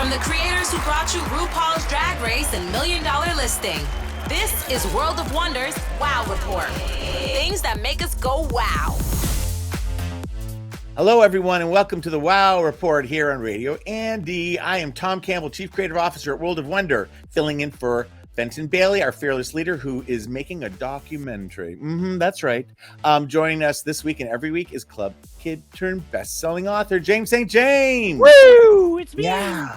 From the creators who brought you RuPaul's Drag Race and $1 Million Listing, this is World of Wonder's Wow Report. Things that make us go wow. Hello, everyone, and welcome to the Wow Report here on Radio Andy. I am Tom Campbell, Chief Creative Officer at World of Wonder, filling in for Fenton Bailey, our fearless leader, who is making a documentary. That's right. Joining us this week and every week is Club Kid turned best-selling author James St. James. Woo! It's me. Yeah.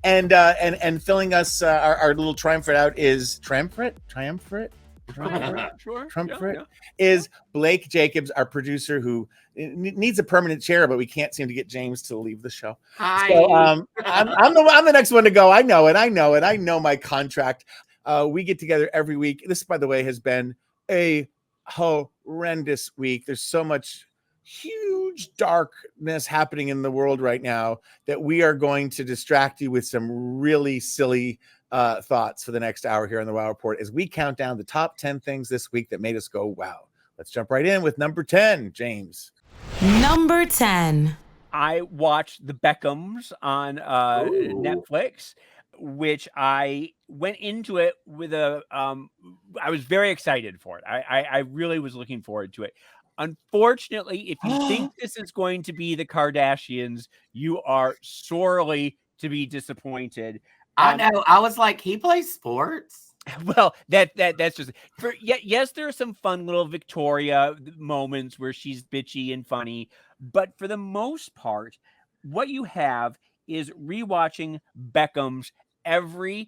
And filling us our little triumvirate out is triumvirate Sure. is Blake Jacobs, our producer, who needs a permanent chair, but we can't seem to get James to leave the show. Hi. So I'm the next one to go. I know it. I know my contract. We get together every week. This, by the way, has been a horrendous week. There's so much huge darkness happening in the world right now that we are going to distract you with some really silly thoughts for the next hour here on the Wow Report as we count down the top 10 things this week that made us go wow. Let's jump right in with number 10, James. Number 10. I watched the Beckhams on Netflix, which I went into it with I was very excited for it. I really was looking forward to it. Unfortunately, if you think this is going to be the Kardashians, you are sorely to be disappointed. I know. I was like, he plays sports. Well, that's just yes, there are some fun little Victoria moments where she's bitchy and funny, but for the most part, what you have is rewatching Beckham's every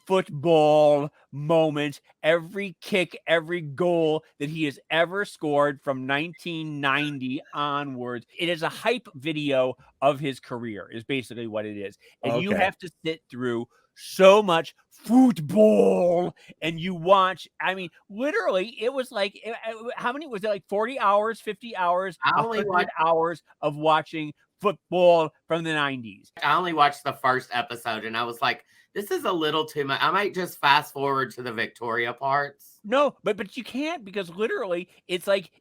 football moment, every kick, every goal that he has ever scored from 1990 onwards. It is a hype video of his career, is basically what it is. And you have to sit through so much football and you watch. I mean, literally, it was like, how many was it? Like 40 hours, 50 hours, 100 hours of watching football from the 90s. I only watched the first episode and I was like, this is a little too much. I might just fast forward to the Victoria parts. No, but you can't, because literally it's like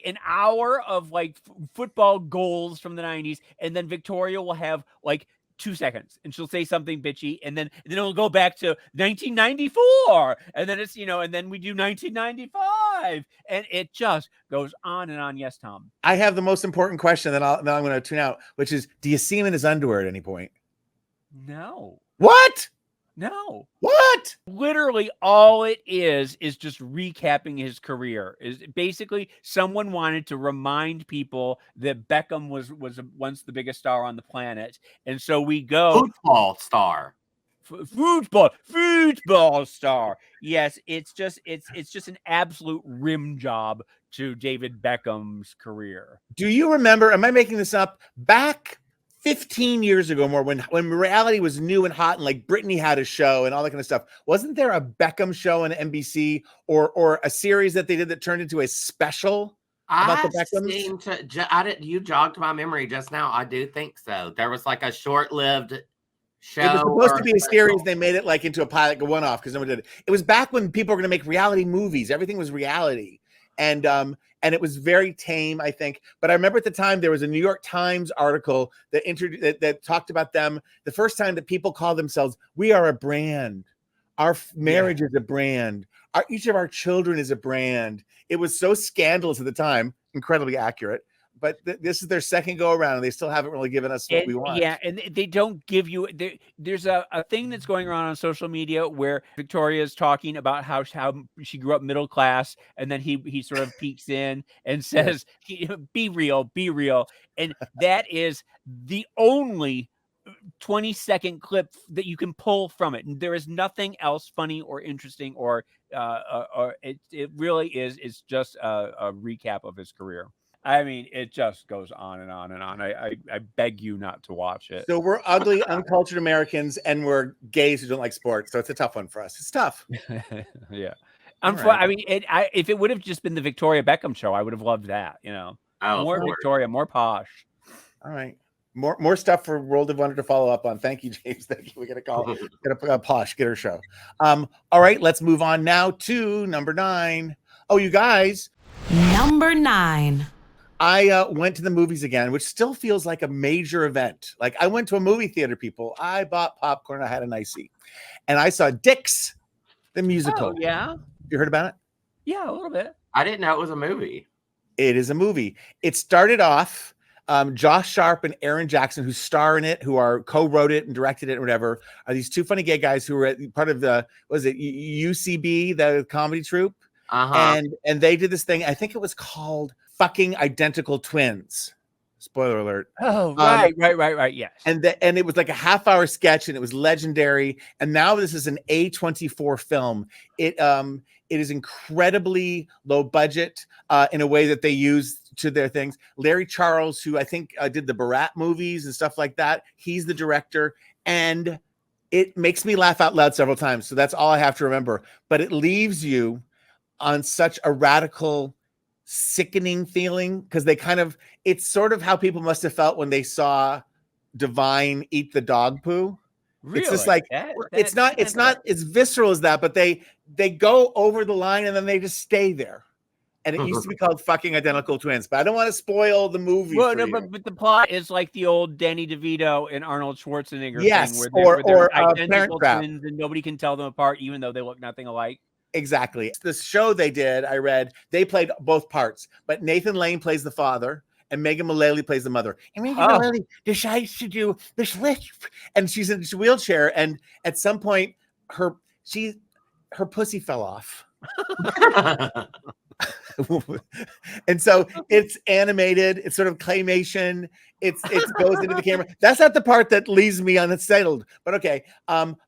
an hour of like football goals from the 90s, and then Victoria will have like 2 seconds and she'll say something bitchy, and then it'll go back to 1994, and then it's and then we do 1995, and it just goes on and on. Yes, Tom. I have the most important question that I'm going to tune out, which is, do you see him in his underwear at any point? No. What? No. What? Literally all it is just recapping his career. Is basically someone wanted to remind people that Beckham was once the biggest star on the planet. And so we go football star. Football star. Yes, it's just an absolute rim job to David Beckham's career. Do you remember, am I making this up? Back 15 years ago more, when reality was new and hot and like Britney had a show and all that kind of stuff, wasn't there a Beckham show on NBC or a series that they did that turned into a special about the Beckhams? You jogged my memory just now. I do think so. There was like a short-lived show. It was supposed to be a series. They made it like into a pilot, a one-off, because no one did it. It was back when people were going to make reality movies. Everything was reality. And it was very tame, I think. But I remember at the time there was a New York Times article that talked about them. The first time that people call themselves, we are a brand. Our marriage is a brand. Each of our children is a brand. It was so scandalous at the time, incredibly accurate. But this is their second go around, and they still haven't really given us what we want. Yeah, and they don't give you. There's a thing that's going around on social media where Victoria is talking about how she grew up middle class, and then he sort of peeks in and says, "Be real, be real," and that is the only 20-second clip that you can pull from it. And there is nothing else funny or interesting or it really is. It's just a recap of his career. I mean, it just goes on and on and on. I beg you not to watch it. So we're ugly, uncultured Americans, and we're gays who don't like sports. So it's a tough one for us. It's tough. Yeah. Right. I mean, if it would have just been the Victoria Beckham show, I would have loved that. More Victoria, more posh. All right. More stuff for World of Wonder to follow up on. Thank you, James. Thank you. We got to call get a posh, get her show. All right, let's move on now to number 9. Oh, you guys. Number 9. I went to the movies again, which still feels like a major event. Like I went to a movie theater, people. I bought popcorn. I had a nice seat. And I saw Dix, the musical. Oh, yeah. You heard about it? Yeah, a little bit. I didn't know it was a movie. It is a movie. It started off, Josh Sharp and Aaron Jackson, who star in it, who are co-wrote it and directed it, or whatever, are these two funny gay guys who were part of the, was it UCB, the comedy troupe? And they did this thing. I think it was called Fucking Identical Twins. Spoiler alert. Oh, right. Yes. And it was like a half-hour sketch, and it was legendary. And now this is an A24 film. It is incredibly low budget in a way that they use to their things. Larry Charles, who I think did the Borat movies and stuff like that, he's the director, and it makes me laugh out loud several times. So that's all I have to remember. But it leaves you on such a radical, sickening feeling, because it's sort of how people must have felt when they saw Divine eat the dog poo. Really? It's just like it's not as visceral as that, but they go over the line and then they just stay there. And it used to be called Fucking Identical Twins, but I don't want to spoil the movie. Well, no, but the plot is like the old Danny DeVito and Arnold Schwarzenegger thing, where they're Parent identical Trap. twins and nobody can tell them apart, even though they look nothing alike. Exactly. This show they did, I read, they played both parts, but Nathan Lane plays the father and Megan Mullally plays the mother. And Megan Mullally decides to do this list, and she's in a wheelchair, and at some point her pussy fell off. And so it's animated, it's sort of claymation, it goes into the camera. That's not the part that leaves me unsettled, but okay.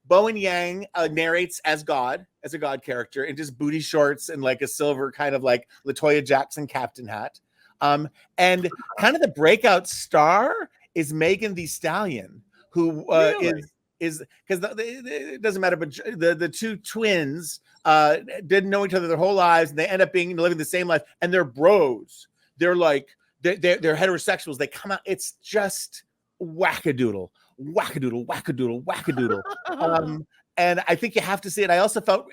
Bowen Yang narrates as a god character in just booty shorts and like a silver kind of like LaToya Jackson captain hat. And kind of the breakout star is Megan Thee Stallion, who is because it doesn't matter, but the two twins didn't know each other their whole lives, and they end up living the same life, and they're bros. They're like they're heterosexuals. They come out. It's just wackadoodle. And I think you have to see it. I also felt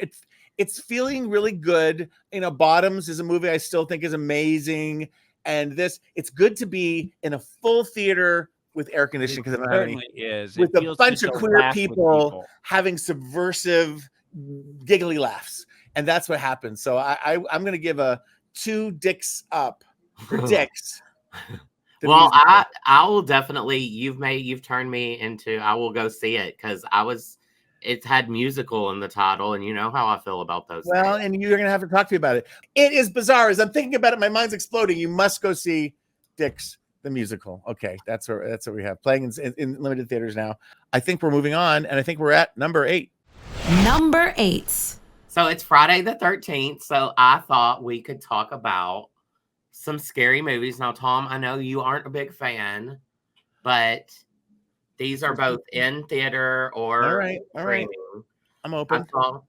it's feeling really good. Bottoms is a movie I still think is amazing, and it's good to be in a full theater with air conditioning, because with a bunch of queer people having subversive, giggly laughs, and that's what happens. So I'm going to give a 2 dicks up for Dicks. Well, I will definitely. You've turned me into. I will go see it because it's had musical in the title, and you know how I feel about those. Well, things. And you're going to have to talk to me about it. It is bizarre. As I'm thinking about it, my mind's exploding. You must go see Dicks, the musical. Okay, that's what we have playing in limited theaters now. I think we're moving on, and I think we're at number 8. Number 8. So it's Friday the 13th. So I thought we could talk about some scary movies. Now, Tom, I know you aren't a big fan, but these are both in theater or all right. I'm open.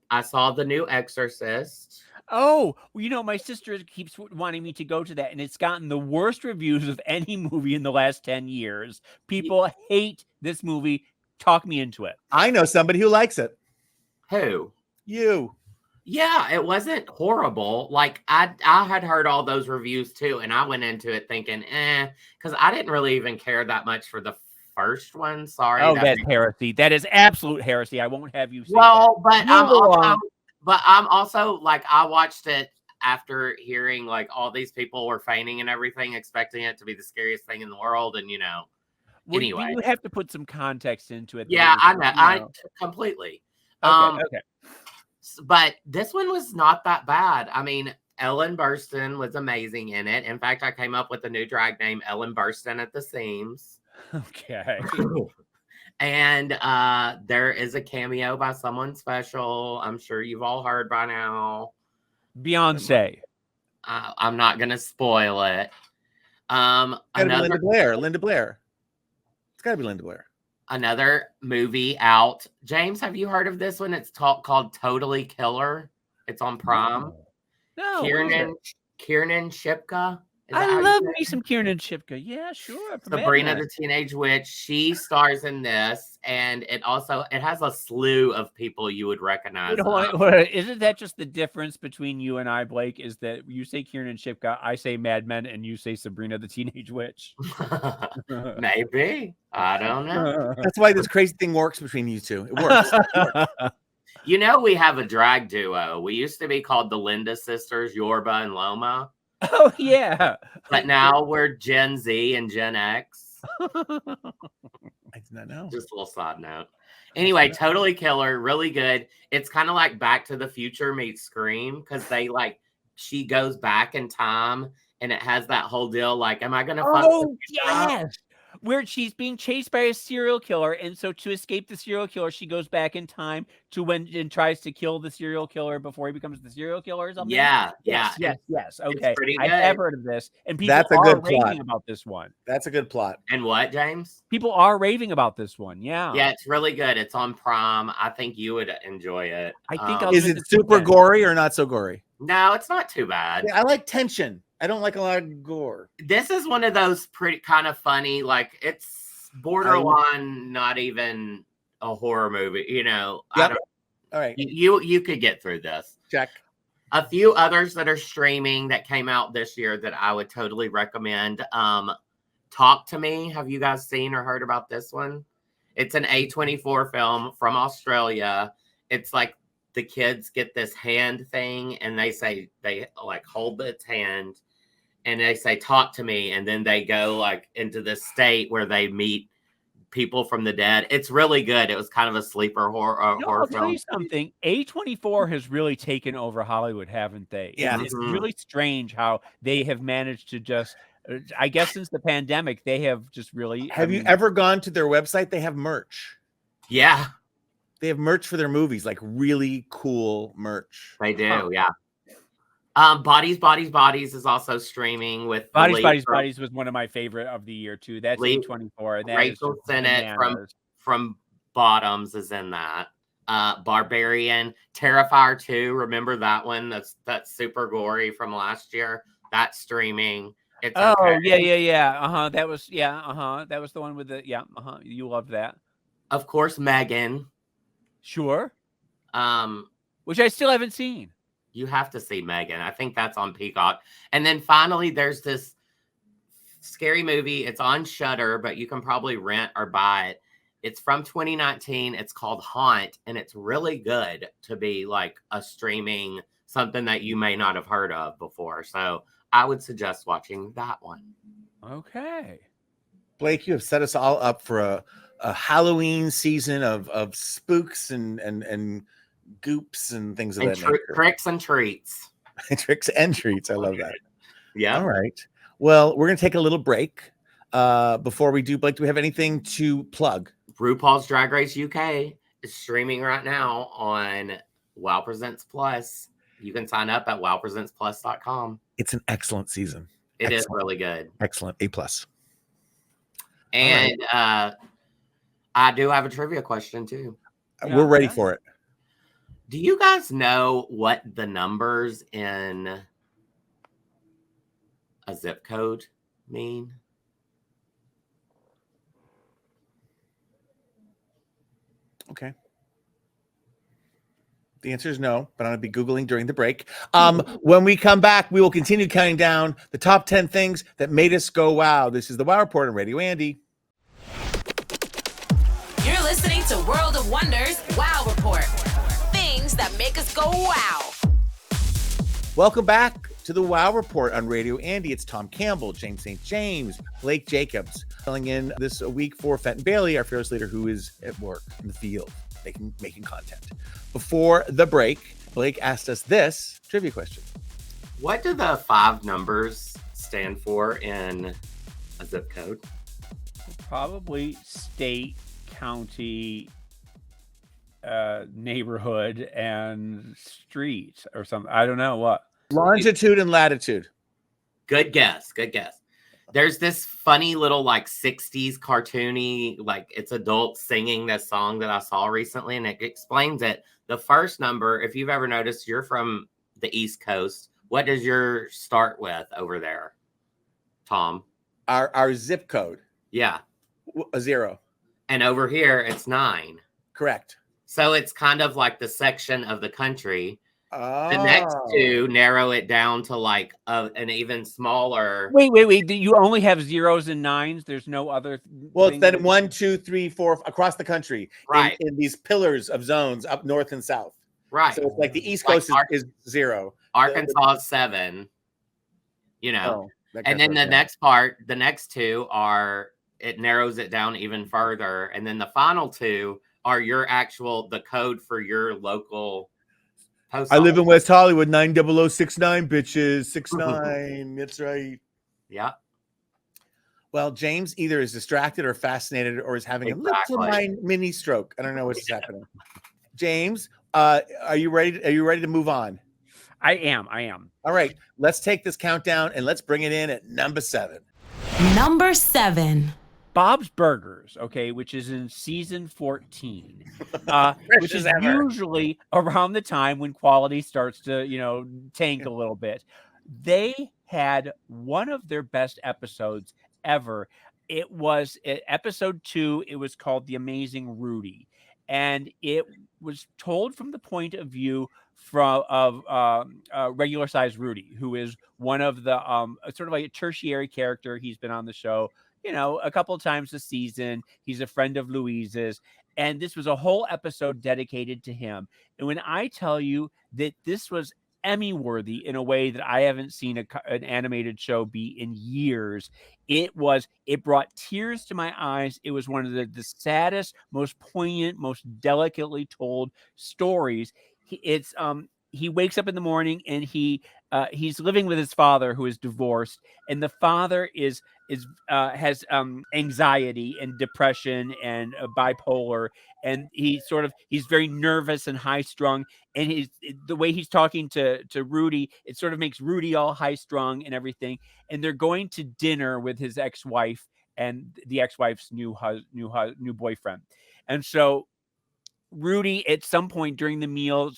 I saw the new Exorcist. Oh, well, my sister keeps wanting me to go to that, and it's gotten the worst reviews of any movie in the last 10 years. People hate this movie. Talk me into it. I know somebody who likes it. Who? You. Yeah, it wasn't horrible. Like I had heard all those reviews too, and I went into it thinking, because I didn't really even care that much for the first one. Sorry. Oh, that's heresy. That is absolute heresy. I won't have you say that. But I'm also like, I watched it after hearing like all these people were fainting and everything, expecting it to be the scariest thing in the world. And anyway, you have to put some context into it. Yeah, I know. I completely. Okay. But this one was not that bad. I mean, Ellen Burstyn was amazing in it. In fact, I came up with a new drag name, Ellen Burstyn at the seams. Okay. And there is a cameo by someone special. I'm sure you've all heard by now. Beyonce. I'm not going to spoil it. Linda Blair. It's got to be Linda Blair. Another movie out. James, have you heard of this one? It's called Totally Killer. It's on Prime. No. Kiernan Shipka I love me some Kiernan Shipka. Yeah, sure. Sabrina the Teenage Witch. She stars in this, and it has a slew of people you would recognize. Isn't that just the difference between you and I, Blake? Is that you say Kiernan Shipka, I say Mad Men, and you say Sabrina the Teenage Witch? Maybe. I don't know. That's why this crazy thing works between you two. It works. You know, we have a drag duo. We used to be called the Linda sisters, Yorba and Loma. Oh, yeah. But now we're Gen Z and Gen X. I did not know. Just a little side note. Anyway, totally killer, really good. It's kind of like Back to the Future meets Scream, because she goes back in time, and it has that whole deal like, am I going to fuck? Oh, yes. Where she's being chased by a serial killer, and so to escape the serial killer, she goes back in time to and tries to kill the serial killer before he becomes the serial killer or something. Yeah. Yes. Okay, I have heard of this, and people That's a are good raving plot. about this one. That's a good plot. And what, James? People are raving about this one. Yeah, it's really good. It's on Prime. I think you would enjoy it. I think is it super gory or not so gory? No, it's not too bad. Yeah, I like tension. I don't like a lot of gore. This is one of those pretty kind of funny, like it's borderline, not even a horror movie. You know, yep. All right, you could get through this. Check. A few others that are streaming that came out this year that I would totally recommend. Talk to Me. Have you guys seen or heard about this one? It's an A24 film from Australia. It's like the kids get this hand thing, and they say they like hold its hand, and they say, talk to me. And then they go like into this state where they meet people from the dead. It's really good. It was kind of a sleeper horror I'll film. tell you something. A24 has really taken over Hollywood, haven't they? Yeah. It's really strange how they have managed to just, I guess since the pandemic, they have just really. Have you ever gone to their website? They have merch. Yeah. They have merch for their movies, like really cool merch. They do, yeah. Bodies is also streaming with Bodies was one of my favorite of the year too. That's A24. That Rachel Sennett from Bottoms is in that. Barbarian, Terrifier 2. Remember that one? That's super gory from last year. That's streaming. It's yeah. That was That was the one with the You loved that. Of course, Megan. Sure. Which I still haven't seen. You have to see Megan. I think that's on Peacock. And then finally, there's this scary movie. It's on Shudder, but you can probably rent or buy it. It's from 2019. It's called Haunt, and it's really good to be like a streaming something that you may not have heard of before. So I would suggest watching that one. Okay. Blake, you have set us all up for a Halloween season of spooks and goops and things of that nature. Tricks and treats. Tricks and treats. I love that. Yeah. All right. Well, we're going to take a little break. Before we do, Blake, do we have anything to plug? RuPaul's Drag Race UK is streaming right now on Wow Presents Plus. You can sign up at wowpresentsplus.com. It's an excellent season. It is really good. Excellent. A+. And I do have a trivia question too. We're ready for it. Do you guys know what the numbers in a zip code mean? Okay. The answer is no, but I'm going to be Googling during the break. When we come back, we will continue counting down the top 10 things that made us go wow. This is the Wow Report on Radio Andy. You're listening to World of Wonders Wow Report. Things that make us go wow. Welcome back to the Wow Report on Radio Andy. It's Tom Campbell, James St. James, Blake Jacobs, filling in this week for Fenton Bailey, our fearless leader who is at work in the field, making content. Before the break, Blake asked us this trivia question. What do the 5 numbers stand for in a zip code? Probably state, county, neighborhood, and street or something. I don't know what. Longitude and latitude. Good guess. There's this funny little like 60s cartoony, like it's adults singing this song that I saw recently, and it explains it. The first number, if you've ever noticed, you're from the East Coast. What does your start with over there? Tom? Our zip code. Yeah. A 0. And over here, it's 9. Correct. So it's kind of like the section of the country. Oh. The next 2 narrow it down to like an even smaller. Wait. You only have 0s and 9s. There's no other. Well, it's then 1, 2, 3, 4 across the country. Right. In these pillars of zones up north and south. Right. So it's like the East Coast is 0. Arkansas is 7. You know. And then the next part, the next 2 are, it narrows it down even further. And then the final 2 are the code for your local post office. I live in West Hollywood, 90069, bitches. 69. That's right. Yeah. Well, James either is distracted or fascinated or is having a little mini stroke. I don't know what's happening. James, are you ready? Are you ready to move on? I am. All right. Let's take this countdown and let's bring it in at number 7. Number 7. Bob's Burgers, okay, which is in season 14, which is usually around the time when quality starts to, tank a little bit. They had one of their best episodes ever. It was episode 2. It was called The Amazing Rudy, and it was told from the point of view of regular size Rudy, who is one of the sort of like a tertiary character. He's been on the show a couple of times this season. He's a friend of Louise's. And this was a whole episode dedicated to him. And when I tell you that this was Emmy worthy in a way that I haven't seen an animated show be in years, it brought tears to my eyes. It was one of the saddest, most poignant, most delicately told stories. He wakes up in the morning and he's living with his father, who is divorced, and the father has anxiety and depression and bipolar, and he's very nervous and high strung, and the way he's talking to Rudy, it sort of makes Rudy all high strung and everything. And they're going to dinner with his ex-wife and the ex-wife's new boyfriend, and so Rudy at some point during the meal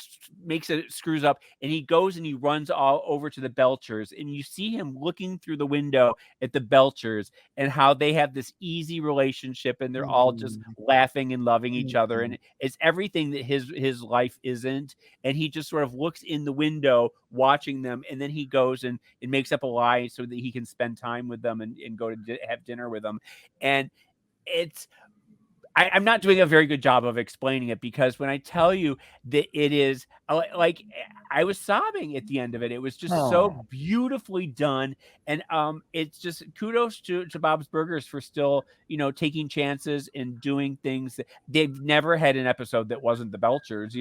screws up, and he goes and he runs all over to the Belchers, and you see him looking through the window at the Belchers and how they have this easy relationship, and they're all just laughing and loving each other, and it's everything that his life isn't. And he just sort of looks in the window watching them, and then he goes and makes up a lie so that he can spend time with them and go to have dinner with them. And I'm not doing a very good job of explaining it, because when I tell you that it is like, I was sobbing at the end of it. It was just so beautifully done. And it's just kudos to Bob's Burgers for still, taking chances and doing things that they've never had an episode that wasn't the Belchers.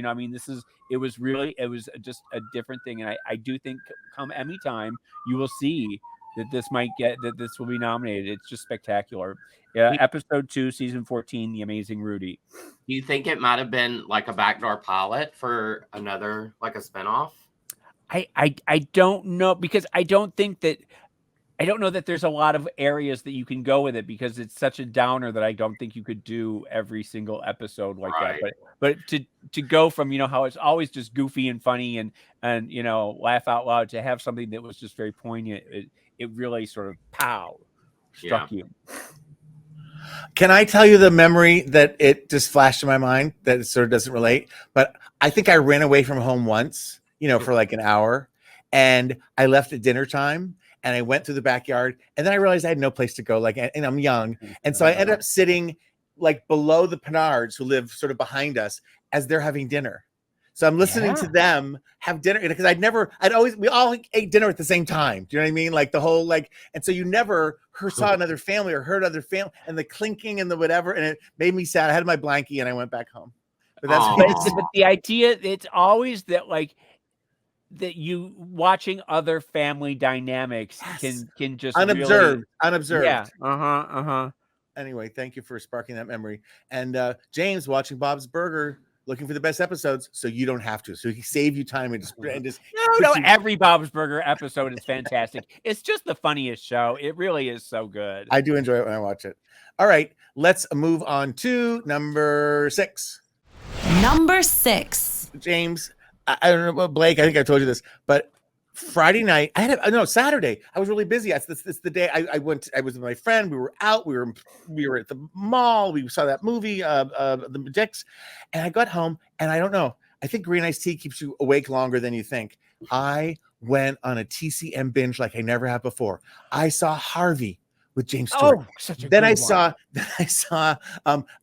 It was just a different thing. And I do think come Emmy time, you will see that this will be nominated. It's just spectacular. Yeah, episode 2, season 14, The Amazing Rudy. Do you think it might have been like a backdoor pilot for another, like a spinoff? I don't know, because I don't know that there's a lot of areas that you can go with it, because it's such a downer that I don't think you could do every single episode like that. But to go from, how it's always just goofy and funny and laugh out loud, to have something that was just very poignant, it really sort of struck you. Can I tell you the memory that it just flashed in my mind that it sort of doesn't relate? But I think I ran away from home once, for like an hour, and I left at dinner time, and I went through the backyard, and then I realized I had no place to go, and I'm young. And so I ended up sitting like below the Penards, who live sort of behind us, as they're having dinner. So I'm listening to them have dinner, because we all ate dinner at the same time. Do you know what I mean? Like the whole, and so you never saw another family or heard other family, and the clinking and the whatever. And it made me sad. I had my blankie and I went back home. But but the idea, it's always that that you watching other family dynamics can just unobserved. Yeah. Anyway, thank you for sparking that memory. And James, watching Bob's Burger, looking for the best episodes, so you don't have to. So he save you time and just every Bob's Burger episode is fantastic. It's just the funniest show. It really is so good. I do enjoy it when I watch it. All right, let's move on to number 6. Number 6. James, I don't know about Blake. I think I told you this, but Friday night, Saturday. I was really busy. This the day I went. I was with my friend. We were out. We were at the mall. We saw that movie, the Dicks, and I got home. And I don't know. I think green iced tea keeps you awake longer than you think. I went on a TCM binge like I never have before. I saw Harvey with James Stewart. Oh, such a then good I saw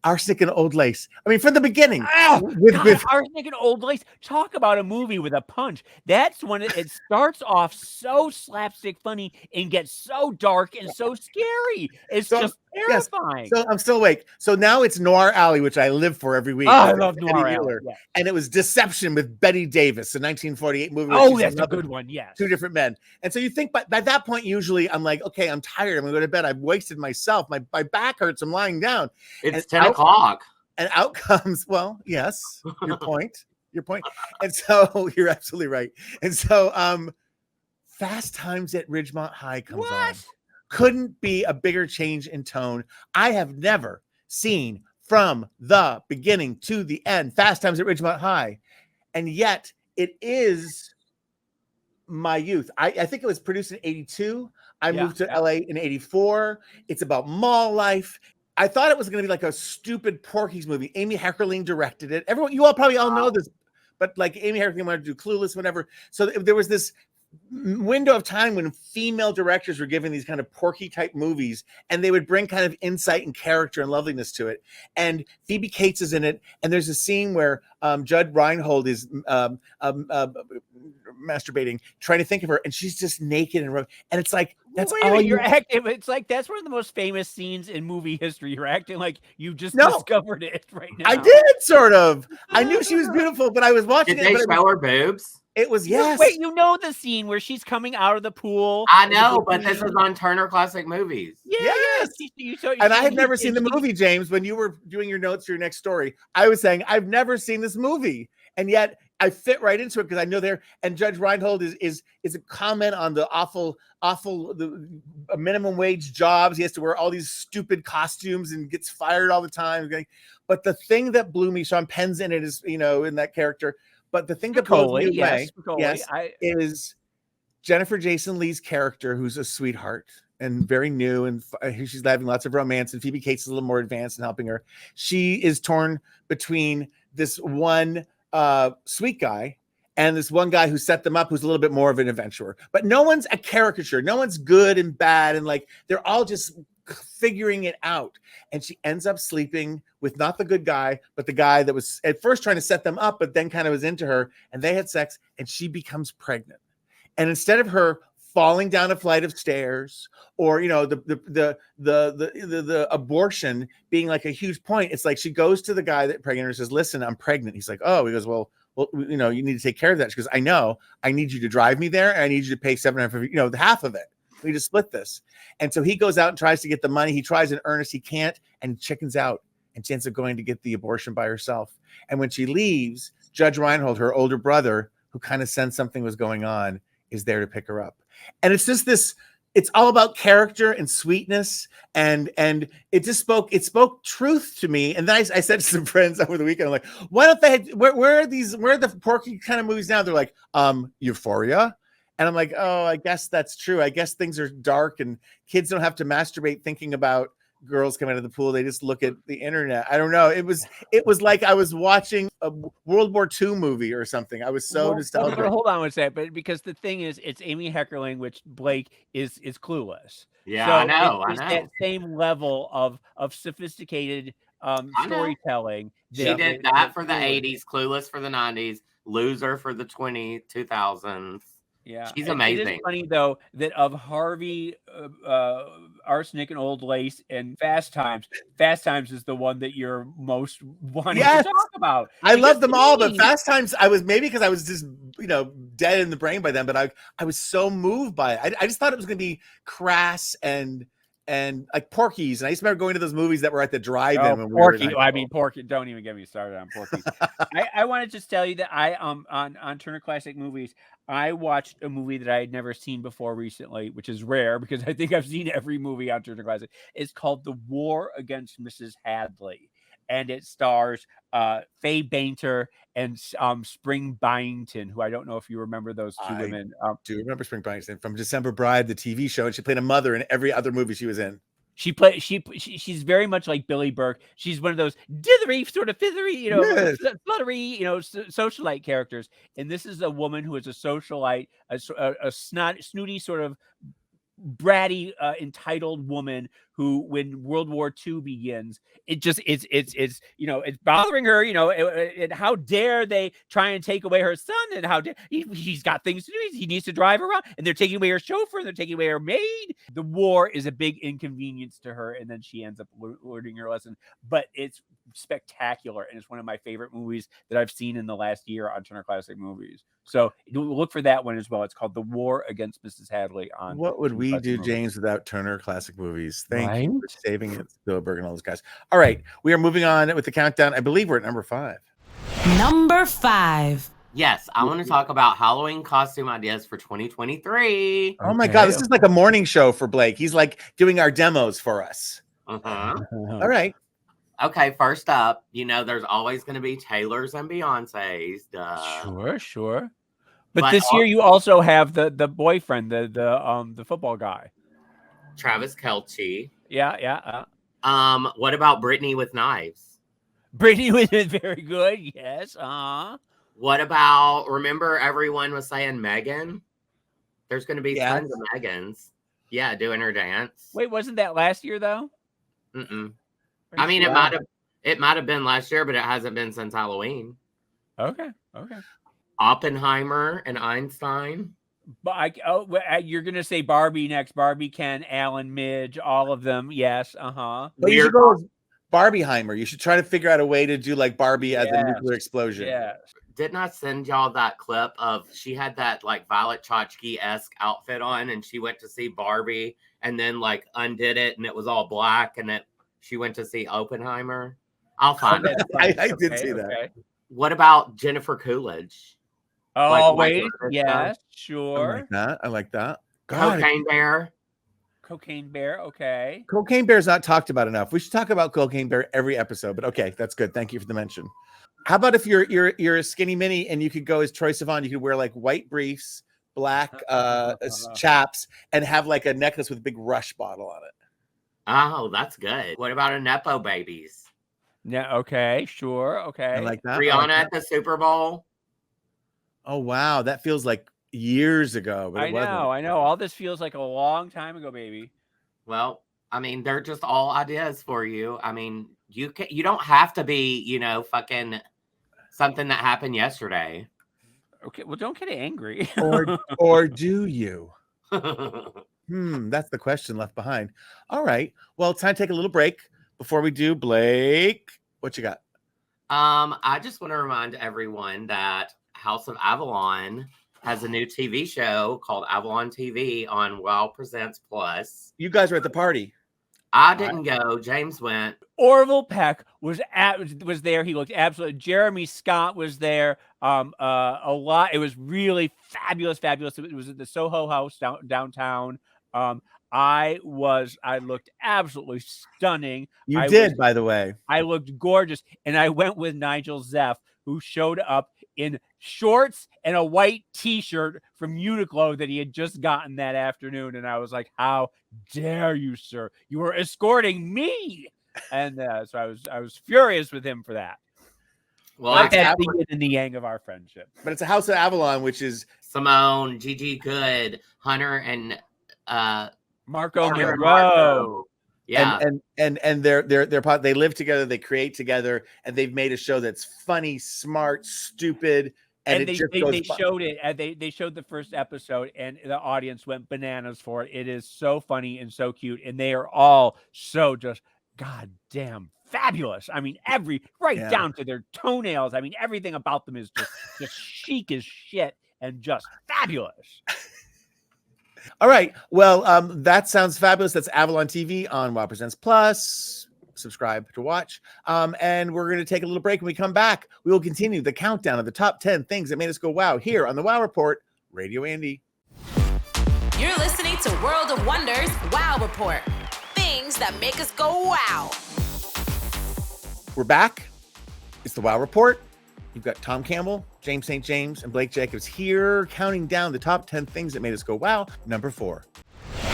Arsenic and Old Lace. I mean, from the beginning. With Arsenic and Old Lace. Talk about a movie with a punch. That's when it starts off so slapstick funny and gets so dark and so scary. It's just terrifying. Yes. So I'm still awake. So now it's Noir Alley, which I live for every week. Oh, I love Noir Alley. Yeah. And it was Deception with Betty Davis, a 1948 movie. Oh, that's a good one. Yes. Two different men. And so you think by that point, usually I'm like, okay, I'm tired. I'm going to go to bed. I've wasted myself. My back hurts. I'm lying down. It's 10 o'clock. And out comes, well, yes, your point. And so you're absolutely right. And so Fast Times at Ridgemont High comes on. Couldn't be a bigger change in tone. I have never seen from the beginning to the end Fast Times at Ridgemont High. And yet it is my youth. I think it was produced in 82. I moved to LA in 84. It's about mall life. I thought it was going to be like a stupid Porky's movie. Amy Heckerling directed it. You all probably all know this, but like Amy Heckerling wanted to do Clueless, whatever. So there was this window of time when female directors were given these kind of Porky type movies, and they would bring kind of insight and character and loveliness to it. And Phoebe Cates is in it, and there's a scene where Judd Reinhold is masturbating, trying to think of her, and she's just naked and it's like that's all you're acting. It's like that's one of the most famous scenes in movie history. You're acting like you just discovered it right now. I did sort of. I knew she was beautiful, but I was watching. Did they show her boobs? It was Wait, you know the scene where she's coming out of the pool? I know, but this is on Turner Classic Movies. Yes. And I had never seen the movie, James. When you were doing your notes for your next story, I was saying I've never seen this movie, and yet I fit right into it because I know there. And Judge Reinhold is a comment on the awful minimum wage jobs. He has to wear all these stupid costumes and gets fired all the time. But the thing that blew me, Sean Penn's in it, is in that character. But the thing that blows me away, is Jennifer Jason Leigh's character, who's a sweetheart and very new, and she's having lots of romance. And Phoebe Cates is a little more advanced in helping her. She is torn between this one sweet guy and this one guy who set them up, who's a little bit more of an adventurer. But no one's a caricature. No one's good and bad, and like they're all just figuring it out. And she ends up sleeping with not the good guy, but the guy that was at first trying to set them up, but then kind of was into her, and they had sex, and she becomes pregnant. And instead of her falling down a flight of stairs, or the abortion being like a huge point, it's like she goes to the guy that pregnant her, says, "Listen, I'm pregnant." He's like, "Oh," he goes, well, you need to take care of that. She goes, "I know. I need you to drive me there, and I need you to pay $750, half of it. We need to split this." And so he goes out and tries to get the money. He tries in earnest. He can't, and chickens out, and she ends up going to get the abortion by herself. And when she leaves, Judge Reinhold, her older brother, who kind of sensed something was going on, is there to pick her up. And it's just this, it's all about character and sweetness. And it spoke truth to me. And then I said to some friends over the weekend, I'm like, why don't they, where are the Porky kind of movies now? They're like, Euphoria. And I'm like, oh, I guess that's true. I guess things are dark and kids don't have to masturbate thinking about girls coming out of the pool. They just look at the internet. I don't know. It was like I was watching a World War II movie or something. I was so nostalgic. Hold on one second, but because the thing is, it's Amy Heckerling, which Blake is clueless. Yeah, so I know. It's that same level of sophisticated storytelling. She did that for the 80s, Clueless for the 90s, Loser for the 2000s. Yeah, she's amazing. It is funny though that of Harvey, Arsenic and Old Lace, and Fast Times is the one that you're most wanting to talk about. I love them all, but Fast Times, I was maybe because I was just dead in the brain by then, but I was so moved by it. I just thought it was going to be crass and like Porky's. And I used to remember going to those movies that were at the drive-in. Porky. Don't even get me started on Porky. I want to just tell you that I on Turner Classic Movies, I watched a movie that I had never seen before recently, which is rare because I think I've seen every movie on Turner Classic. It's called The War Against Mrs. Hadley. and it stars Faye Bainter and Spring Byington, who I don't know if you remember those two women. Do you remember Spring Byington from December Bride, the TV show? And she played a mother in every other movie she was in. She's very much like Billy Burke. She's one of those dithery, sort of fithery, Yes. fluttery, socialite characters. And this is a woman who is a socialite, a snooty sort of bratty, entitled woman who, when World War II begins, it's bothering her, and how dare they try and take away her son, and how dare he's got things to do. He needs to drive around, and they're taking away her chauffeur, and they're taking away her maid. The war is a big inconvenience to her, and then she ends up learning her lesson. But it's spectacular, and it's one of my favorite movies that I've seen in the last year on Turner Classic Movies. So look for that one as well. It's called The War Against Mrs. Hadley. On what would we do, James, without Turner Classic Movies? Thank you for saving it, Spielberg and all those guys. All right, we are moving on with the countdown. I believe we're at number 5. Number 5. Yes, I want to talk about Halloween costume ideas for 2023. Oh my God, this is like a morning show for Blake. He's like doing our demos for us. All right. Okay, first up, there's always going to be Taylor's and Beyonce's. Duh. Sure. But this year you also have the boyfriend, the football guy, Travis Kelce. Yeah. What about Brittany with knives? Brittany was very good. Yes. What about? Remember, everyone was saying Megan. There's going to be tons of Megans. Yeah, doing her dance. Wait, wasn't that last year though? Mm-mm. I mean, it might have been last year, but it hasn't been since Halloween. Okay. Oppenheimer and Einstein. But you're gonna say Barbie next. Barbie, Ken, Alan, Midge, all of them. Yes. But you should go with Barbieheimer. You should try to figure out a way to do like Barbie as a nuclear explosion. Yes. Didn't I send y'all that clip of she had that like Violet Chachki-esque outfit on, and she went to see Barbie, and then like undid it, and it was all black, and she went to see Oppenheimer. I'll find it. I did see that. Okay. What about Jennifer Coolidge? Oh, wait. Yes, sure. I like that. God. Cocaine Bear. Okay. Cocaine Bear is not talked about enough. We should talk about Cocaine Bear every episode, but okay, that's good. Thank you for the mention. How about if you're a skinny mini and you could go as Troye Sivan, you could wear like white briefs, black chaps, and have like a necklace with a big Rush bottle on it. Oh, that's good. What about a Nepo Babies? Yeah, okay, sure, okay. I like that. Rihanna at the Super Bowl. Oh, wow. That feels like years ago. But I know. All this feels like a long time ago, baby. Well, I mean, they're just all ideas for you. I mean, you don't have to be, fucking something that happened yesterday. Okay, well, don't get angry. or do you? That's the question left behind. All right. Well, it's time to take a little break. Before we do, Blake, what you got? I just want to remind everyone that House of Avalon has a new TV show called Avalon TV on Wow Presents Plus. You guys were at the party. I didn't go. James went. Orville Peck was there. He looked absolutely. Jeremy Scott was there. A lot. It was really fabulous. It was at the Soho House downtown. I looked absolutely stunning. You did, by the way. I looked gorgeous, and I went with Nigel Zeff, who showed up in shorts and a white T-shirt from Uniqlo that he had just gotten that afternoon. And I was like, "How dare you, sir? You were escorting me!" And so I was furious with him for that. Well, that's the yin and the yang of our friendship. But it's a House of Avalon, which is Simone, Gigi Good, Hunter, and Marco Monroe. Yeah, and they live together, they create together, and they've made a show that's funny, smart, stupid, and they showed it. They showed the first episode, and the audience went bananas for it. It is so funny and so cute, and they are all so just goddamn fabulous. I mean, down to their toenails. I mean, everything about them is just chic as shit and just fabulous. All right. Well, that sounds fabulous. That's Avalon TV on Wow Presents Plus. Subscribe to watch. And we're going to take a little break. When we come back, we will continue the countdown of the top 10 things that made us go wow here on the Wow Report, Radio Andy. You're listening to World of Wonders Wow Report. Things that make us go wow. we're back. It's the Wow Report. You've got Tom Campbell, James St. James, and Blake Jacobs here counting down the top 10 things that made us go wow. Number 4.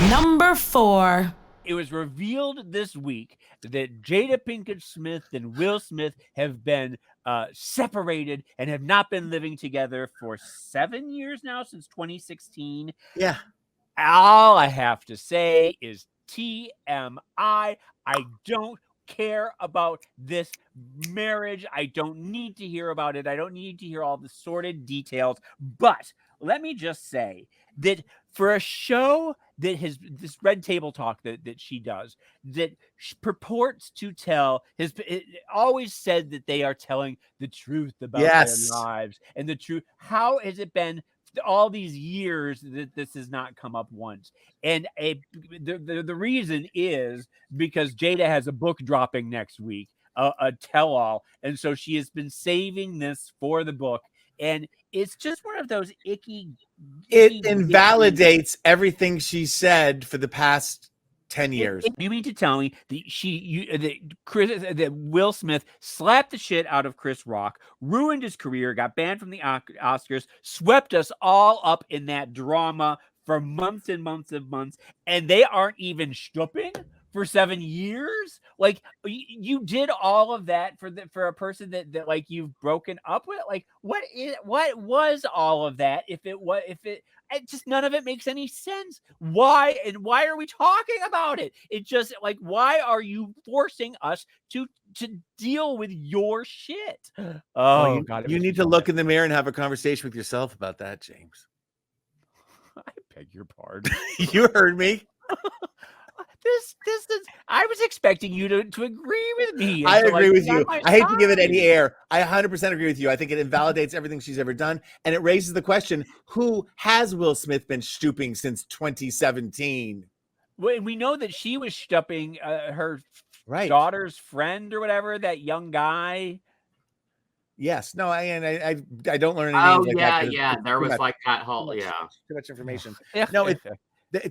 Number 4. It was revealed this week that Jada Pinkett Smith and Will Smith have been separated and have not been living together for 7 years now, since 2016. Yeah. All I have to say is TMI. I don't care about this marriage. I don't need to hear about it. I don't need to hear all the sordid details. But let me just say that for a show that has this Red Table Talk that she does, that purports to tell, it always said that they are telling the truth about their lives and the truth. How has it been all these years that this has not come up once? And the reason is because Jada has a book dropping next week, a tell-all, and so she has been saving this for the book, and it's just one of those icky. It invalidates everything she said for the past 10 years. You mean to tell me that Will Smith slapped the shit out of Chris Rock, ruined his career, got banned from the Oscars, swept us all up in that drama for months and months and months, and they aren't even stopping for 7 years? Like, you did all of that for a person that like you've broken up with? Like, what was all of that? If it just, none of it makes any sense. Why are we talking about it? It just, like, why are you forcing us to deal with your shit? Oh, God. You need to look in the mirror and have a conversation with yourself about that, James. I beg your pardon. You heard me. This is. I was expecting you to agree with me. I agree with you. I hate to give it any air. I 100% agree with you. I think it invalidates everything she's ever done, and it raises the question: who has Will Smith been stooping since 2017? Well, we know that she was stooping her daughter's friend or whatever, that young guy. Yes. No, I don't learn any names like that. Yeah. There was like that whole too much information. Yeah. No,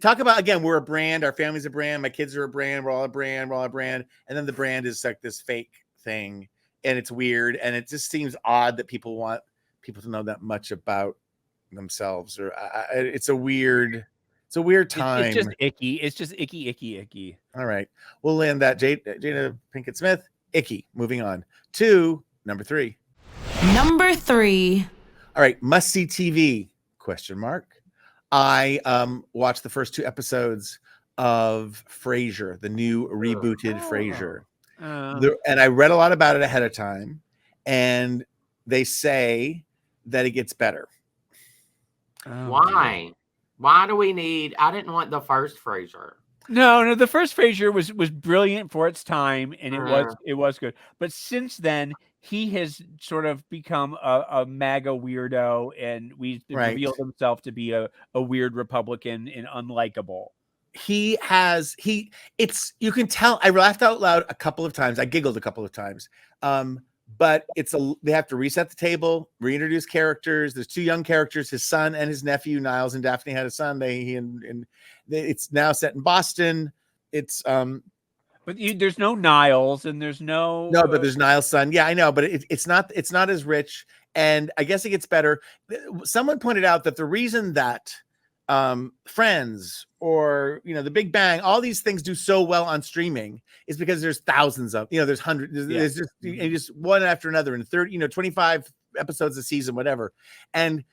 talk about, again, we're a brand. Our family's a brand. My kids are a brand. We're all a brand. And then the brand is like this fake thing, and it's weird. And it just seems odd that people want people to know that much about themselves. Or it's a weird time. It's just icky. It's just icky. All right, we'll land that. Jada Pinkett Smith, icky. Moving on to number 3. Number 3. All right, must see TV? ? I watched the first 2 episodes of Frasier, the new rebooted Frasier. And I read a lot about it ahead of time, and they say that it gets better. Why? Why do we need? I didn't want the first Frasier. No, the first Frasier was brilliant for its time, and it was good. But since then, he has sort of become a MAGA weirdo, and revealed himself to be a weird Republican and unlikable. You can tell. I laughed out loud a couple of times. I giggled a couple of times. But they have to reset the table, reintroduce characters. There's 2 young characters, his son and his nephew. Niles and Daphne had a son. It's now set in Boston. It's but there's no Niles, and there's no but there's Niles' son. Yeah, I know, but it's not as rich, and I guess it gets better. Someone pointed out that the reason that Friends or The Big Bang, all these things do so well on streaming is because there's thousands of, there's hundreds, there's just one after another, and 25 episodes a season, whatever. And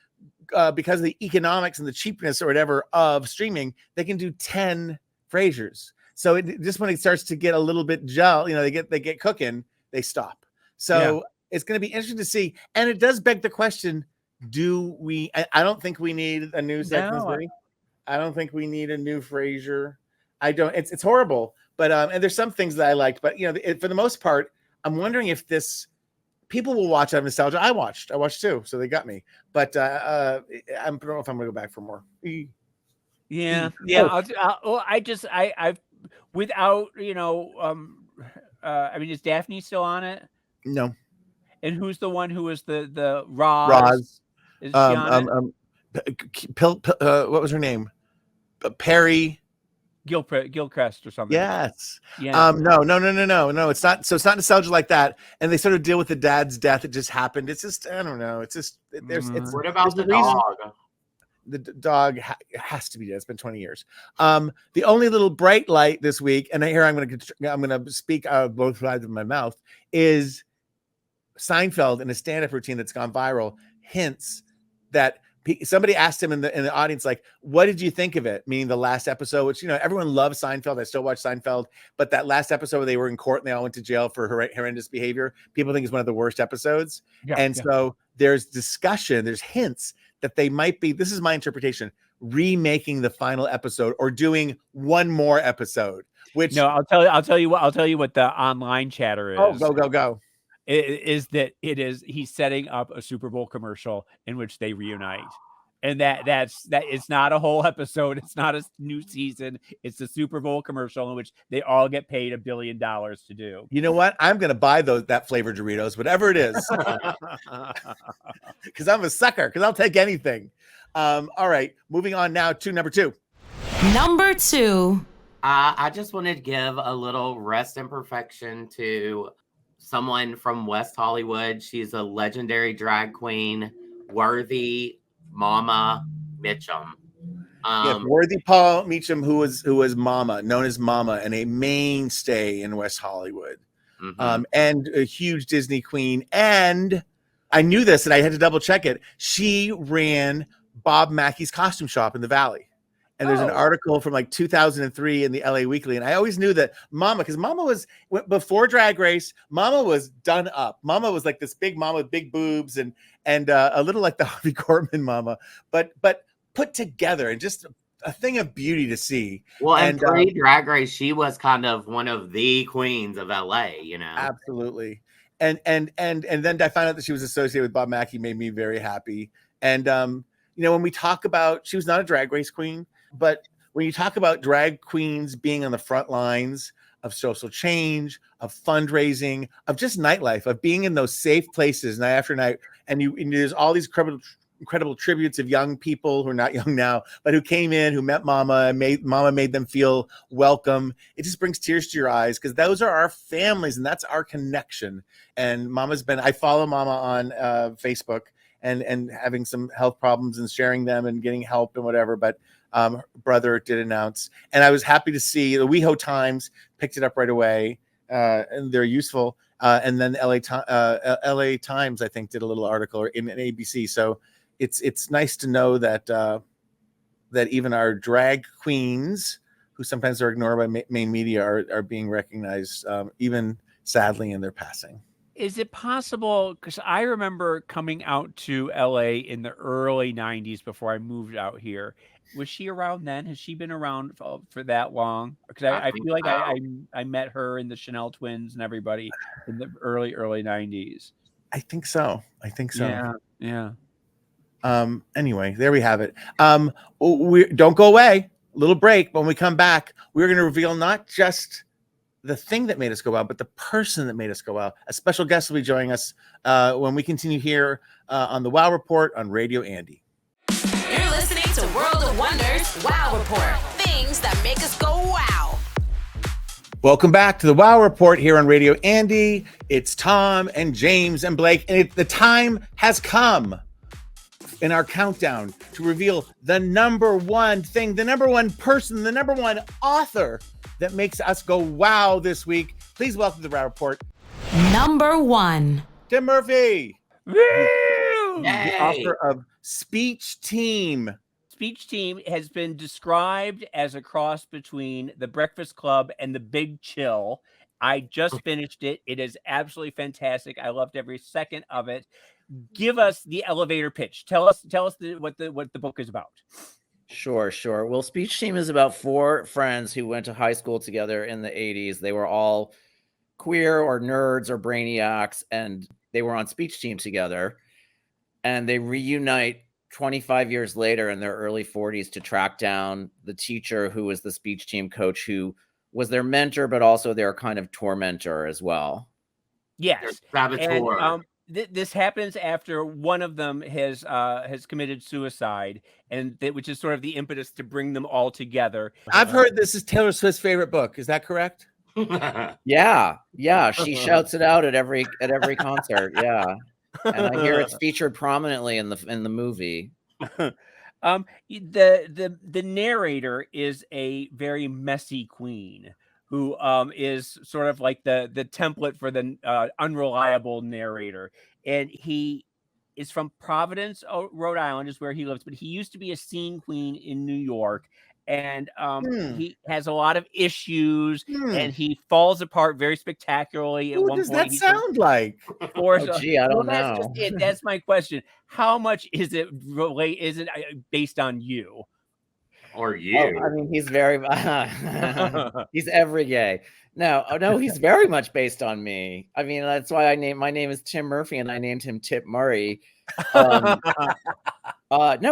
because of the economics and the cheapness or whatever of streaming, they can do 10 Frasiers. So just when it starts to get a little bit they get cooking, they stop. So it's going to be interesting to see. And it does beg the question, I don't think we need a new segment. I don't think we need a new Frasier. I don't. It's horrible. But and there's some things that I liked. But for the most part, I'm wondering if people will watch out of nostalgia. I watched too, so they got me. But I don't know if I'm gonna go back for more. Yeah. I mean, is Daphne still on it? No. And who's the one who was the Roz? Roz. Is she on it? What was her name? Perry. Gilchrist or something. Yes. Yeah. No. It's not. So it's not nostalgia like that. And they sort of deal with the dad's death that just happened. It's just, I don't know. It's just What about the reason. dog? The dog has to be dead. It's been 20 years. The only little bright light this week, and here I'm going to speak out of both sides of my mouth, is Seinfeld in a stand-up routine that's gone viral hints that somebody asked him in the audience, like, what did you think of it? Meaning the last episode, which, everyone loves Seinfeld. I still watch Seinfeld, but that last episode where they were in court and they all went to jail for horrendous behavior, people think is one of the worst episodes. So there's discussion, there's hints that they might be, this is my interpretation, remaking the final episode or doing one more episode. Which I'll tell you what the online chatter is. Oh, go. He's setting up a Super Bowl commercial in which they reunite. And that's it's not a whole episode, it's not a new season, it's a Super Bowl commercial in which they all get paid $1 billion to do. You know what? I'm gonna buy that flavored Doritos, whatever it is. Because I'm a sucker, because I'll take anything. All right, moving on now to number 2. Number 2. I just wanted to give a little rest in perfection to someone from West Hollywood. She's a legendary drag queen, Worthie Momma Mitchum. Worthie Paul Mitchum, who was Momma, known as Momma, and a mainstay in West Hollywood, and a huge Disney queen. And I knew this, and I had to double check it. She ran Bob Mackey's costume shop in the Valley. And there's an article from like 2003 in the LA Weekly. And I always knew that Momma, because Momma was, before Drag Race, Momma was done up. Momma was like this big Momma with big boobs and a little like the Harvey Korman Momma, but put together and just a thing of beauty to see. Well, and pre-Drag Race, she was kind of one of the queens of LA, Absolutely. And then I found out that she was associated with Bob Mackie, made me very happy. And, when we talk about, she was not a Drag Race queen, but when you talk about drag queens being on the front lines of social change, of fundraising, of just nightlife, of being in those safe places night after night, and there's all these incredible tributes of young people who are not young now, but who came in, who met Momma, and Momma made them feel welcome. It just brings tears to your eyes because those are our families and that's our connection. And I follow Momma on Facebook and having some health problems and sharing them and getting help and whatever, but her brother did announce, and I was happy to see the WeHo Times picked it up right away, and they're useful. And then LA Times, I think, did a little article in ABC. So it's nice to know that that even our drag queens, who sometimes are ignored by main media, are being recognized, even sadly in their passing. Is it possible? Because I remember coming out to LA in the early 90s before I moved out here. Was she around then? Has she been around for that long? Because I feel like I met her and the Chanel twins and everybody in the early 90s. I think so. Yeah. Anyway, there we have it. We don't go away. A little break. When we come back, we're going to reveal not just the thing that made us go wow, but the person that made us go wow. A special guest will be joining us when we continue here on the Wow Report on Radio Andy. You're listening to World of Wonders Wow Report. Things that make us go wow. Welcome back to the Wow Report here on Radio Andy. It's Tom and James and Blake, and the time has come in our countdown to reveal the number one thing, the number one person, the number one author that makes us go wow this week. Please welcome to the Wow Report. Number 1. Tim Murphy. Woo! The author of Speech Team. Speech Team has been described as a cross between The Breakfast Club and The Big Chill. I just finished it. It is absolutely fantastic. I loved every second of it. Give us the elevator pitch. Tell us what the book is about. Sure. Well, Speech Team is about 4 friends who went to high school together in the 80s. They were all queer or nerds or brainiacs, and they were on Speech Team together. And they reunite 25 years later in their early 40s to track down the teacher who was the Speech Team coach, who was their mentor, but also their kind of tormentor as well. Yes. Saboteur. this happens after one of them has committed suicide, and which is sort of the impetus to bring them all together. I've heard this is Taylor Swift's favorite book. Is that correct? Yeah, she shouts it out at every concert. Yeah, and I hear it's featured prominently in the movie. The narrator is a very messy queen who is sort of like the template for the unreliable narrator, and he is from Providence, Rhode Island, is where he lives, but he used to be a scene queen in New York, and he has a lot of issues, and he falls apart very spectacularly at Who one does point. that sound like? Oh, gee, I don't That's know. just it. That's my question. How much is it based on you? Or you? Oh, I mean, he's very he's every gay. No, he's very much based on me. I mean, that's why my name is Tim Murphy, and I named him Tip Murray. No,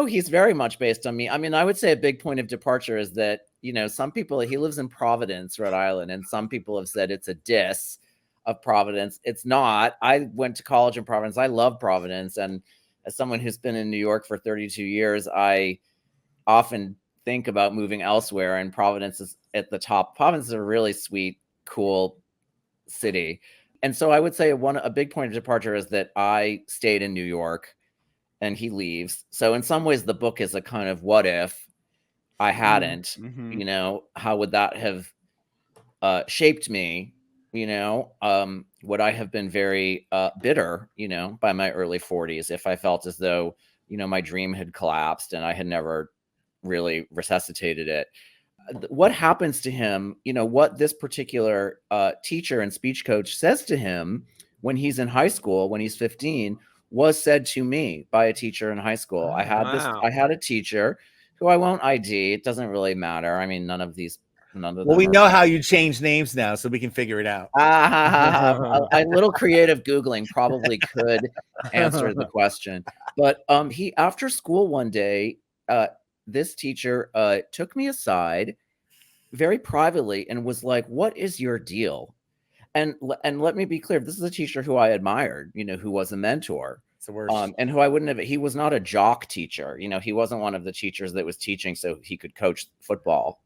he's very much based on me. I mean, I would say a big point of departure is that, some people, he lives in Providence, Rhode Island, and some people have said it's a diss of Providence. It's not. I went to college in Providence. I love Providence. And as someone who's been in New York for 32 years, I often think about moving elsewhere, and Providence is at the top. Providence is a really sweet, cool city. And so I would say a big point of departure is that I stayed in New York and he leaves. So in some ways, the book is a kind of what if I hadn't, how would that have shaped me? Would I have been very bitter, by my early 40s if I felt as though, my dream had collapsed and I had never really resuscitated it? What happens to him, what this particular teacher and speech coach says to him when he's in high school, when he's 15, was said to me by a teacher in high school. I had a teacher who I won't ID. It doesn't really matter. I mean, none of them. Well, we know how you change names now, so we can figure it out. A little creative Googling probably could answer the question. But he, after school one day, this teacher took me aside very privately and was like, "What is your deal?" And let me be clear, this is a teacher who I admired, who was a mentor. It's the worst. And who I wouldn't have, he was not a jock teacher. He wasn't one of the teachers that was teaching so he could coach football.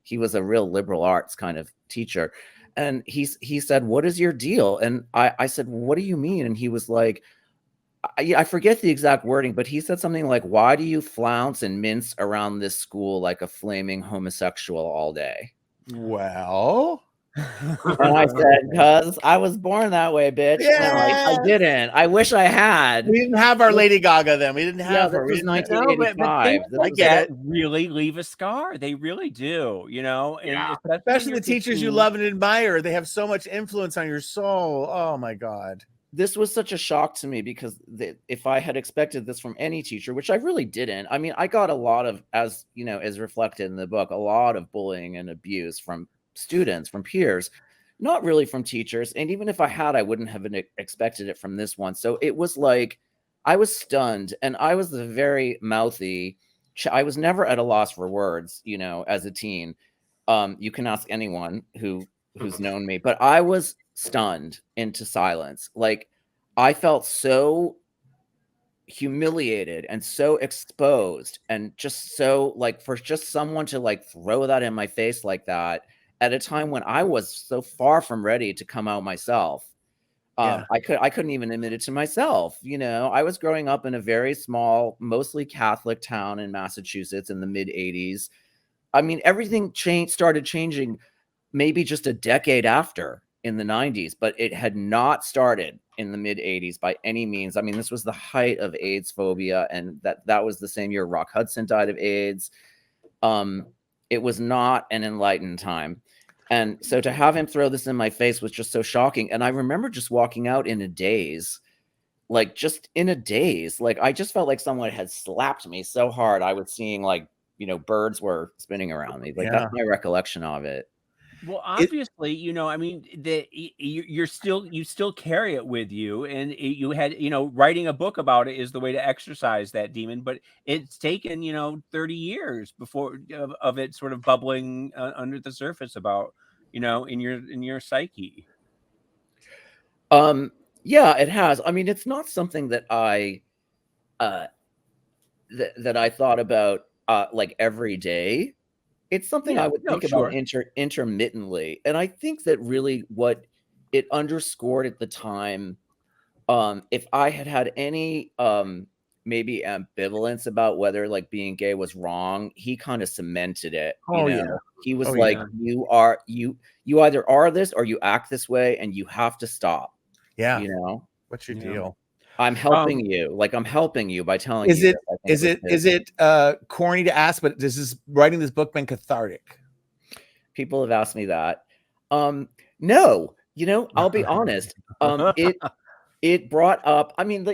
He was a real liberal arts kind of teacher. And he said, "What is your deal?" And I said, "What do you mean?" And he was like, I forget the exact wording, but he said something like, "Why do you flounce and mince around this school like a flaming homosexual all day?" Well, and I said, "Because I was born that way, bitch." Yeah. I didn't. I wish I had. We didn't have our Lady Gaga then. We didn't have her. This was We didn't have- 1985. I get it. Really leave a scar. They really do, and Yeah. Especially the teachers you love and admire. They have so much influence on your soul. Oh my God. This was such a shock to me because if I had expected this from any teacher, which I really didn't, I mean, I got a lot of, as reflected in the book, a lot of bullying and abuse from students, from peers, not really from teachers. And even if I had, I wouldn't have expected it from this one. So it was like, I was stunned, and I was the very mouthy. I was never at a loss for words, as a teen. You can ask anyone who's known me, but I was stunned into silence. Like, I felt so humiliated and so exposed, and just so, like, for just someone to like throw that in my face like that at a time when I was so far from ready to come out myself. I couldn't even admit it to myself. I was growing up in a very small, mostly Catholic town in Massachusetts in the mid 80s. I mean, everything started changing maybe just a decade after, in the 90s, but it had not started in the mid 80s by any means. I mean, this was the height of AIDS phobia, and that was the same year Rock Hudson died of AIDS. It was not an enlightened time. And so to have him throw this in my face was just so shocking. And I remember just walking out in a daze, like I just felt like someone had slapped me so hard. I was seeing birds were spinning around me. That's my recollection of it. Well, obviously, I mean, you still carry it with you, and you had, writing a book about it is the way to exercise that demon. But it's taken, 30 years before of it sort of bubbling under the surface about, in your psyche. Yeah, it has. I mean, it's not something that I that I thought about like every day. It's something I would think about intermittently. And I think that really what it underscored at the time, if I had any maybe ambivalence about whether like being gay was wrong, he kind of cemented it. Oh, yeah. He was Oh, like, yeah. you either are this or you act this way, and you have to stop. Yeah. What's your deal? I'm helping you. Like, I'm helping you by telling Is you it this. is it corny to ask, but does this writing this book been cathartic? People have asked me that. No, I'll be honest. It brought up, I mean,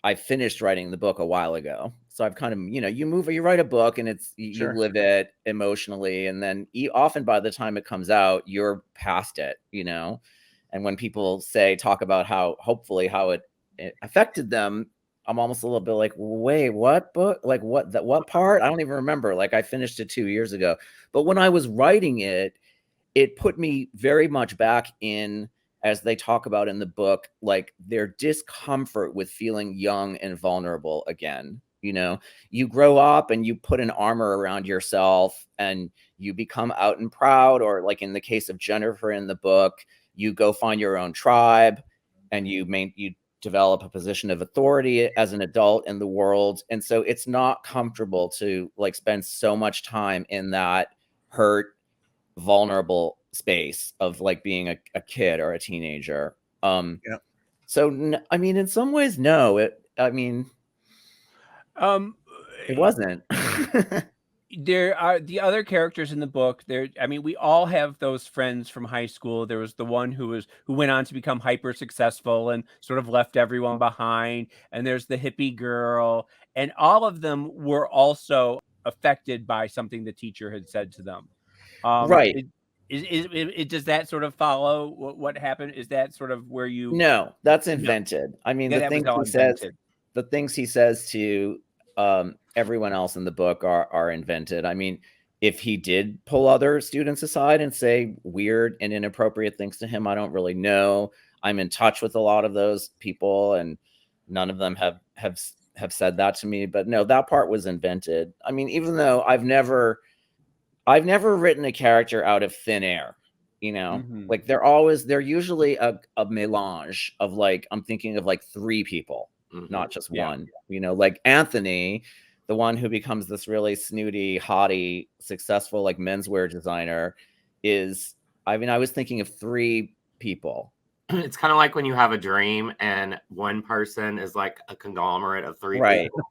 I've finished writing the book a while ago. So I've kind of, you write a book and you live it emotionally. And then often by the time it comes out, you're past it, And when people talk about how it affected them, I'm almost a little bit like, wait, what book? Like what part? I don't even remember. Like, I finished it 2 years ago. But when I was writing it, it put me very much back in, as they talk about in the book, like their discomfort with feeling young and vulnerable again. You grow up and you put an armor around yourself and you become out and proud, or like in the case of Jennifer in the book, you go find your own tribe and you develop a position of authority as an adult in the world. And so it's not comfortable to like spend so much time in that hurt, vulnerable space of like being a kid or a teenager. So I mean, in some ways, no, it wasn't. There are the other characters in the book. We all have those friends from high school. There was the one who went on to become hyper successful and sort of left everyone behind. And there's the hippie girl, and all of them were also affected by something the teacher had said to them. Right. Does that sort of follow what happened? Is that sort of where you? No, that's invented. No. I mean, the things he says to everyone else in the book are invented. I mean, if he did pull other students aside and say weird and inappropriate things to him, I don't really know. I'm in touch with a lot of those people, and none of them have said that to me. But no, that part was invented. I mean, even though I've never written a character out of thin air, like they're usually a melange of like, I'm thinking of like three people, not just one, like Anthony, the one who becomes this really snooty, haughty, successful, like menswear designer I was thinking of three people. It's kind of like when you have a dream and one person is like a conglomerate of three people.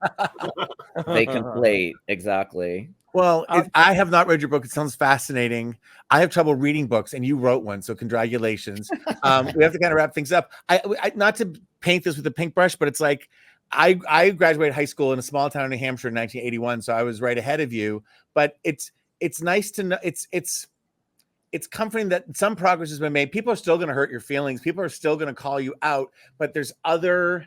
They conflate. Exactly. Well, I have not read your book. It sounds fascinating. I have trouble reading books, and you wrote one, so congratulations. We have to kind of wrap things up. I not to paint this with a pink brush, but it's like I graduated high school in a small town in New Hampshire in 1981, so I was right ahead of you. But it's nice to know. It's comforting that some progress has been made. People are still going to hurt your feelings. People are still going to call you out, but there's other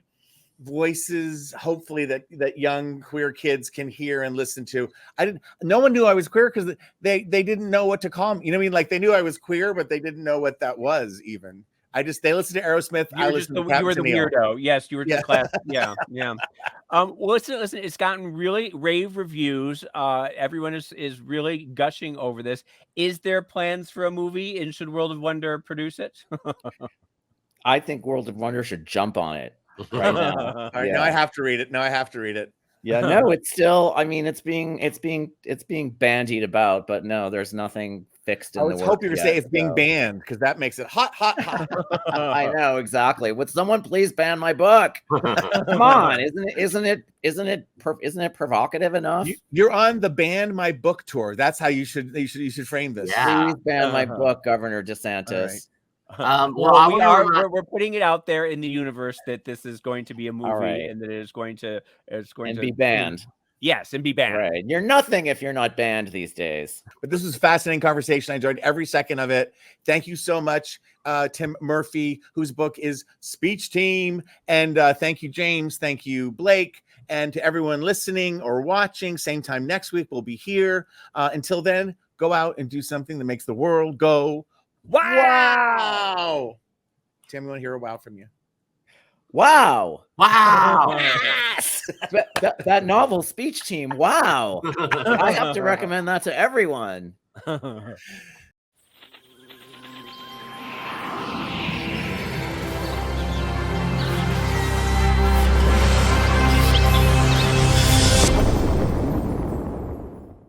voices, hopefully, that young queer kids can hear and listen to. No one knew I was queer because they didn't know what to call me. You know what I mean? Like, they knew I was queer, but they didn't know what that was even. They listened to Aerosmith. You were the weirdo. Yes, you were the class. Yeah. Listen, it's gotten really rave reviews. Everyone is really gushing over this. Is there plans for a movie, and should World of Wonder produce it? I think World of Wonder should jump on it right now. All right, now I have to read it. Yeah, no, it's still, I mean, it's being bandied about, but no, there's nothing fixed in the works. I hope you're going to say it's being banned, because that makes it hot. I know, exactly. Would someone please ban my book? Come on, isn't it provocative enough? You're on the ban my book tour. That's how you should frame this. Yeah. Please ban my book, Governor DeSantis. We're putting it out there in the universe that this is going to be a movie, and that it's going to be banned. Yes, and be banned. Right. You're nothing if you're not banned these days. But this was a fascinating conversation. I enjoyed every second of it. Thank you so much, Tim Murphy, whose book is Speech Team. And thank you, James. Thank you, Blake. And to everyone listening or watching, same time next week, we'll be here. Until then, go out and do something that makes the world go wow. Tim, we want to hear a wow from you. Wow. Wow. Yes! that novel speech team. Wow. I have to recommend that to everyone.